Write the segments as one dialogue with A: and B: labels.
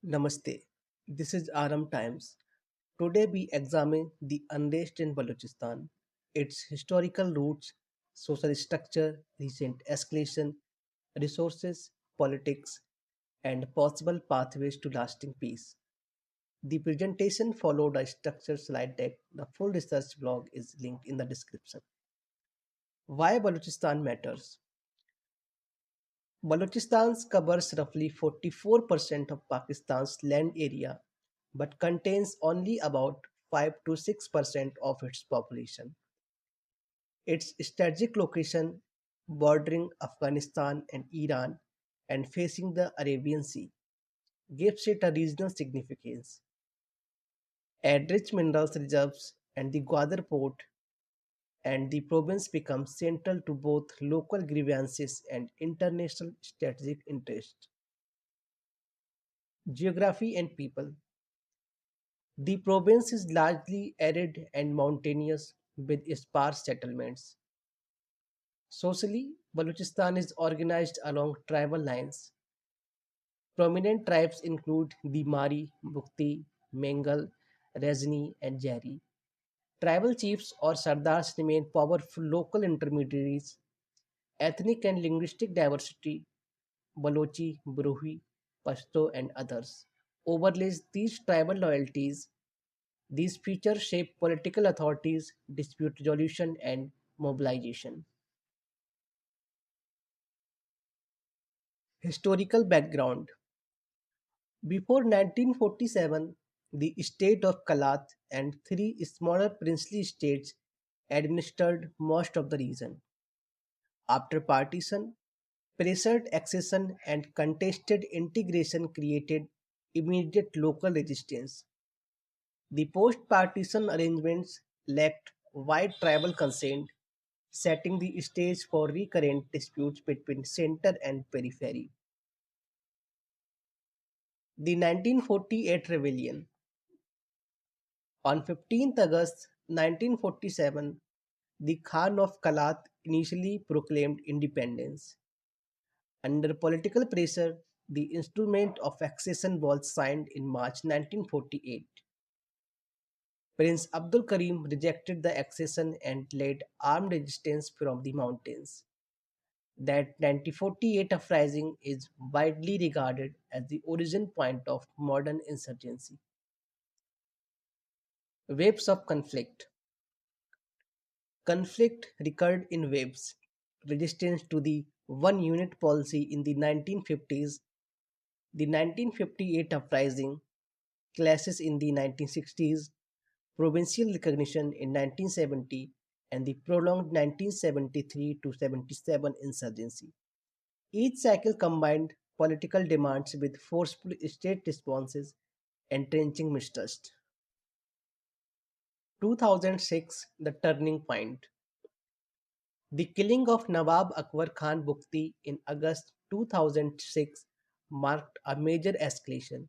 A: Namaste. This is Aarambh Times. Today we examine the unrest in Balochistan, its historical roots, social structure, recent escalation, resources, politics, and possible pathways to lasting peace. The presentation followed a structured slide deck. The full research blog is linked in the description. Why Balochistan matters? Balochistan covers roughly 44% of Pakistan's land area but contains only about 5 to 6% of its population. Its strategic location, bordering Afghanistan and Iran and facing the Arabian Sea, gives it a regional significance. Add rich minerals reserves and the Gwadar port, and the province becomes central to both local grievances and international strategic interests. Geography and people. The province is largely arid and mountainous with sparse settlements. Socially, Balochistan is organized along tribal lines. Prominent tribes include the Mari, Bukti, Mengal, Rezni, and Jari. Tribal chiefs or sardars remain powerful local intermediaries. Ethnic and linguistic diversity, Balochi, Bruhi, Pashto, and others, overlays these tribal loyalties. These features shape political authorities, dispute resolution, and mobilization. Historical background. Before 1947, the state of Kalat and three smaller princely states administered most of the region. After partition, pressured accession and contested integration created immediate local resistance. The post partition arrangements lacked wide tribal consent, setting the stage for recurrent disputes between center and periphery. The 1948 rebellion. On 15th August 1947, the Khan of Kalat initially proclaimed independence. Under political pressure, the instrument of accession was signed in March 1948. Prince Abdul Karim rejected the accession and led armed resistance from the mountains. That 1948 uprising is widely regarded as the origin point of modern insurgency. Waves of conflict. Conflict recurred in waves. Resistance to the one unit policy in the 1950s, the 1958 uprising, clashes in the 1960s, provincial recognition in 1970, and the prolonged 1973 to 77 insurgency. Each cycle combined political demands with forceful state responses, entrenching mistrust. 2006, the turning point. The killing of Nawab Akbar Khan Bukti in August 2006 marked a major escalation.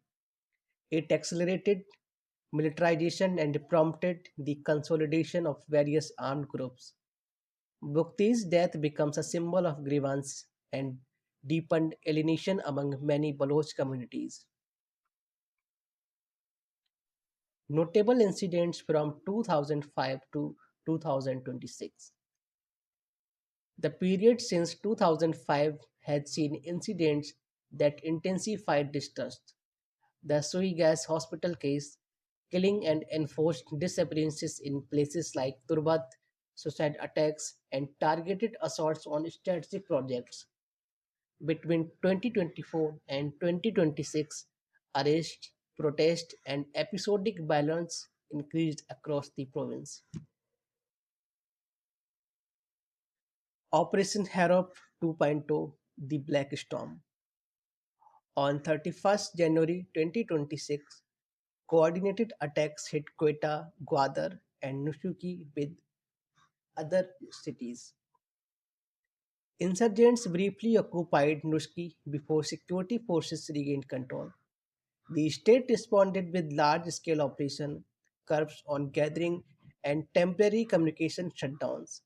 A: It accelerated militarization and prompted the consolidation of various armed groups. Bukti's death becomes a symbol of grievance and deepened alienation among many Baloch communities. Notable incidents from 2005 to 2026. The period since 2005 had seen incidents that intensified distrust. The Sui Gas hospital case, killing and enforced disappearances in places like Turbat, suicide attacks, and targeted assaults on strategic projects. Between 2024 and 2026, arrests, protests, and episodic violence increased across the province. Operation Harop 2.0, The Black Storm. On 31st January 2026, coordinated attacks hit Quetta, Gwadar, and Nusuki with other cities. Insurgents briefly occupied Nuski before security forces regained control. The state responded with large-scale operation, curbs on gathering, and temporary communication shutdowns.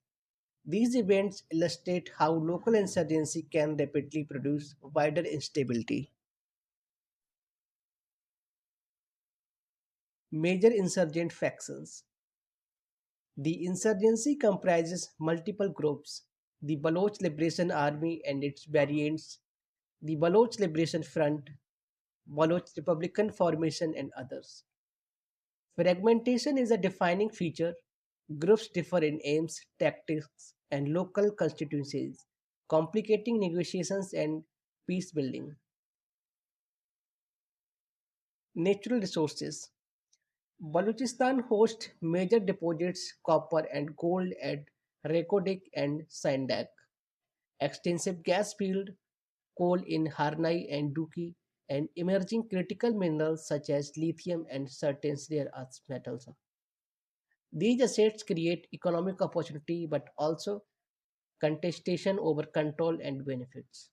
A: These events illustrate how local insurgency can rapidly produce wider instability. Major insurgent factions. The insurgency comprises multiple groups: the Baloch Liberation Army and its variants, the Baloch Liberation Front, Baloch Republican Formation, and others. Fragmentation is a defining feature. Groups differ in aims, tactics, and local constituencies, complicating negotiations and peace building. Natural resources. Balochistan hosts major deposits copper and gold at Rekodik and Sandak, extensive gas field, coal in Harnai and Duki, and emerging critical minerals such as lithium and certain rare earth metals. These assets create economic opportunity but also contestation over control and benefits.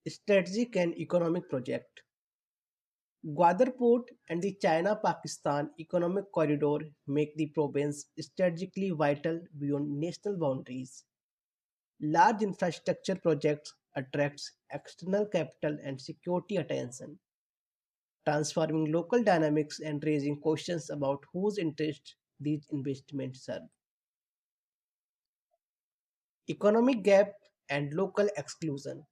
A: Strategic and economic project. Gwadar port and the China-Pakistan economic corridor make the province strategically vital beyond national boundaries. Large infrastructure projects attracts external capital and security attention, transforming local dynamics and raising questions about whose interests these investments serve. Economic gap and local exclusion.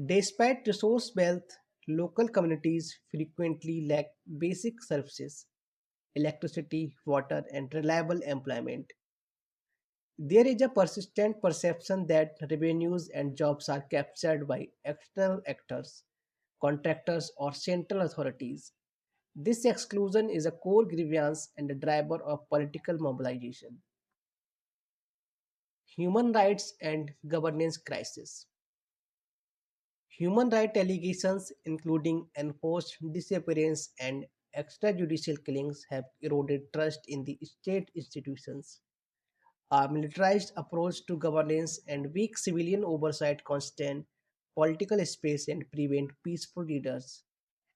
A: Despite resource wealth, local communities frequently lack basic services, electricity, water, and reliable employment. There is a persistent perception that revenues and jobs are captured by external actors, contractors, or central authorities. This exclusion is a core grievance and a driver of political mobilization. Human rights and governance crisis. Human rights allegations, including enforced disappearance and extrajudicial killings, have eroded trust in the state institutions. A militarized approach to governance and weak civilian oversight constrain political space and prevent peaceful leaders,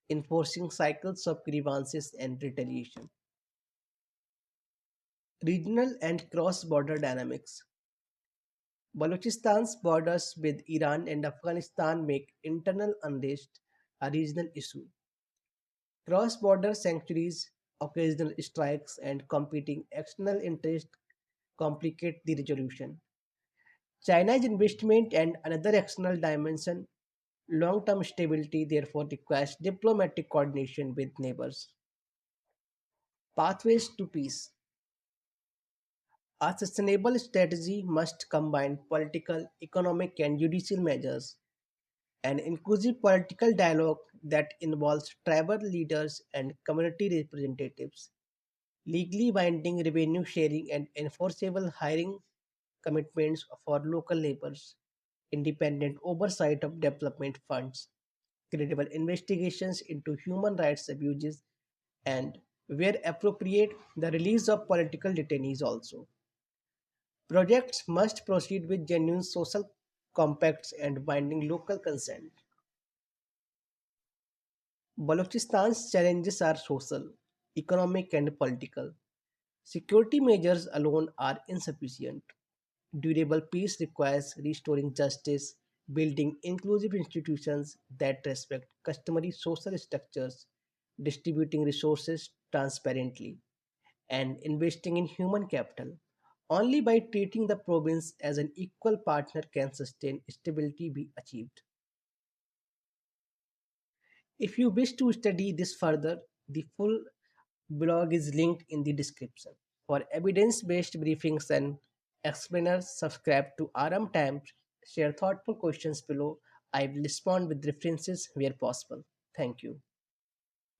A: enforcing cycles of grievances and retaliation. Regional and cross border dynamics. Balochistan's borders with Iran and Afghanistan make internal unrest a regional issue. Cross border sanctuaries, occasional strikes, and competing external interests complicate the resolution. China's investment and another external dimension, long term stability, therefore requires diplomatic coordination with neighbors. Pathways to peace. A sustainable strategy must combine political, economic, and judicial measures. An inclusive political dialogue that involves tribal leaders and community representatives, legally binding revenue sharing and enforceable hiring commitments for local laborers, independent oversight of development funds, credible investigations into human rights abuses, and, where appropriate, the release of political detainees also. Projects must proceed with genuine social compacts and binding local consent. Balochistan's challenges are social, economic, and political. Security measures alone are insufficient. Durable peace requires restoring justice, building inclusive institutions that respect customary social structures, distributing resources transparently, and investing in human capital. Only by treating the province as an equal partner can sustain stability be achieved. If you wish to study this further, the full blog is linked in the description. For evidence based briefings and explainers, subscribe to Aarambh Times, share thoughtful questions below. I will respond with references where possible. Thank you.